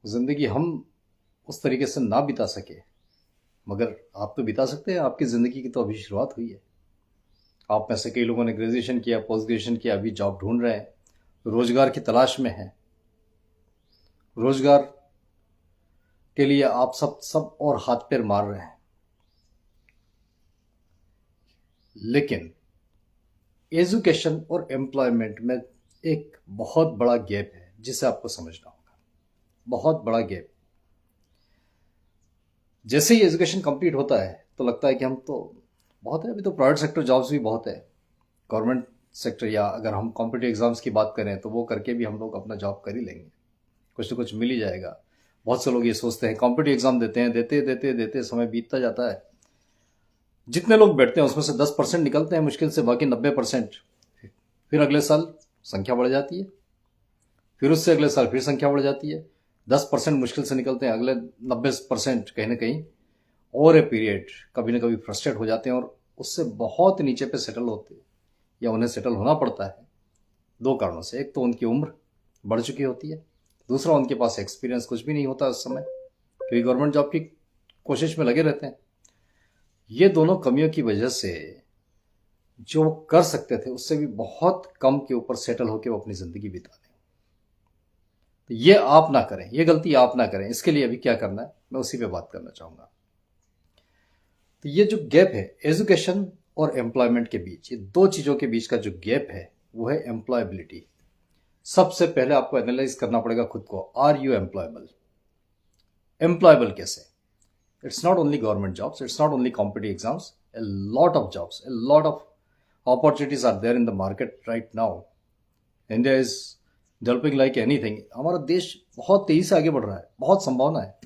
ज़िंदगी हम उस तरीके से ना बिता सके, मगर आप तो बिता सकते हैं। आपकी ज़िंदगी की तो अभी शुरुआत हुई है। आप में से कई लोगों ने ग्रेजुएशन किया, पोस्ट ग्रेजुएशन किया, अभी जॉब ढूंढ रहे हैं, रोजगार की तलाश में हैं। रोजगार के लिए आप सब सब और हाथ पैर मार रहे हैं, लेकिन एजुकेशन और एम्प्लॉयमेंट में एक बहुत बड़ा गैप है जिसे आपको समझना होगा। बहुत बड़ा गैप। जैसे ही एजुकेशन कंप्लीट होता है तो लगता है कि हम तो बहुत है, अभी तो प्राइवेट सेक्टर जॉब्स भी बहुत है। गवर्नमेंट सेक्टर या अगर हम कॉम्पिटिटिव एग्जाम्स की बात करें तो वो करके भी हम लोग अपना जॉब कर ही लेंगे, कुछ तो कुछ मिल ही जाएगा। बहुत से लोग ये सोचते हैं, कॉम्पिटिटिव एग्जाम देते हैं, देते देते देते समय बीतता जाता है। जितने लोग बैठते हैं उसमें से 10% निकलते हैं मुश्किल से, बाकी 90% फिर अगले साल संख्या बढ़ जाती है, फिर उससे अगले साल फिर संख्या बढ़ जाती है। 10% मुश्किल से निकलते हैं, अगले 90% कहीं ना कहीं और ए पीरियड कभी ना कभी फ्रस्ट्रेट हो जाते हैं और उससे बहुत नीचे पे सेटल होते हैं या उन्हें सेटल होना पड़ता है। दो कारणों से, एक तो उनकी उम्र बढ़ चुकी होती है, दूसरा उनके पास एक्सपीरियंस कुछ भी नहीं होता उस समय, क्योंकि गवर्नमेंट जॉब की कोशिश में लगे रहते हैं। ये दोनों कमियों की वजह से जो कर सकते थे उससे भी बहुत कम के ऊपर सेटल होकर वो अपनी जिंदगी बिता दें। तो ये आप ना करें, ये गलती आप ना करें। इसके लिए अभी क्या करना है मैं उसी पे बात करना चाहूंगा। तो ये जो गैप है एजुकेशन और एम्प्लॉयमेंट के बीच, ये दो चीजों के बीच का जो गैप है वो है एम्प्लॉयबिलिटी। सबसे पहले आपको एनालाइज करना पड़ेगा खुद को, आर यू एम्प्लॉयबल? एम्प्लॉयबल कैसे? It's not only government jobs, it's not only competitive exams, a lot of jobs, a lot of opportunities are there in the market right now. India is developing like anything. हमारा देश बहुत तेजी से आगे बढ़ रहा है, बहुत संभावना है,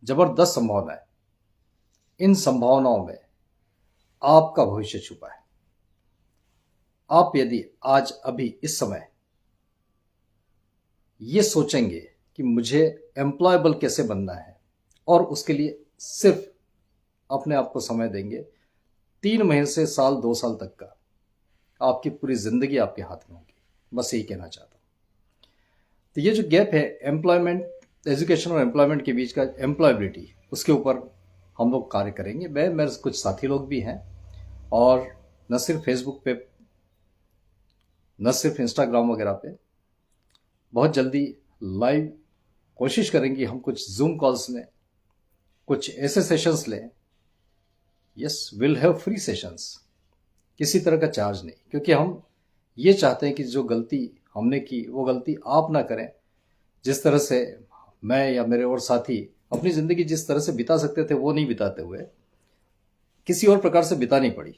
जबरदस्त संभावना है। इन संभावनाओं में आपका भविष्य छुपा है। आप यदि आज अभी इस समय ये सोचेंगे कि मुझे एम्प्लॉयबल कैसे बनना है और उसके लिए सिर्फ अपने आप को समय देंगे, 3 महीने से साल 2 साल तक का आपकी पूरी जिंदगी आपके हाथ में होगी। बस यही कहना चाहता हूं। तो ये जो गैप है एम्प्लॉयमेंट, एजुकेशन और एम्प्लॉयमेंट के बीच का, एम्प्लॉयबिलिटी, उसके ऊपर हम लोग कार्य करेंगे। मेरे कुछ साथी लोग भी हैं, और न सिर्फ फेसबुक पे, न सिर्फ इंस्टाग्राम वगैरह पे, बहुत जल्दी लाइव कोशिश करेंगे हम कुछ जूम कॉल्स लें, कुछ ऐसे सेशंस लें। Yes, will have free sessions, किसी तरह का चार्ज नहीं, क्योंकि हम ये चाहते हैं कि जो गलती हमने की वो गलती आप ना करें। जिस तरह से मैं या मेरे और साथी अपनी जिंदगी जिस तरह से बिता सकते थे वो नहीं बिताते हुए, किसी और प्रकार से बितानी पड़ी,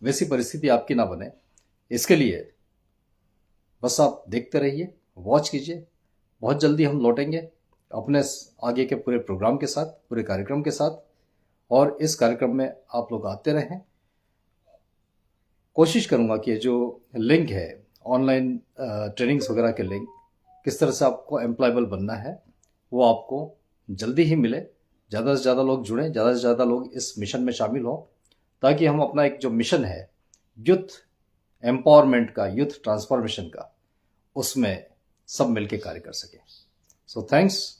वैसी परिस्थिति आपकी ना बने। इसके लिए बस आप देखते रहिए, वॉच कीजिए। बहुत जल्दी हम लौटेंगे अपने आगे के पूरे प्रोग्राम के साथ, पूरे कार्यक्रम के साथ, और इस कार्यक्रम में आप लोग आते रहें। कोशिश करूंगा कि जो लिंक है ऑनलाइन ट्रेनिंग्स वगैरह के लिंक, किस तरह से आपको एम्प्लॉयबल बनना है, वो आपको जल्दी ही मिले। ज़्यादा से ज़्यादा लोग जुड़ें, ज़्यादा से ज़्यादा लोग इस मिशन में शामिल हों, ताकि हम अपना एक जो मिशन है यूथ एम्पावरमेंट का, यूथ ट्रांसफॉर्मेशन का, उसमें सब मिलके कार्य कर सकें। So thanks,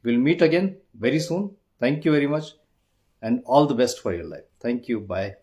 will meet again very soon. Thank you very much and all the best for your life. Thank you, bye.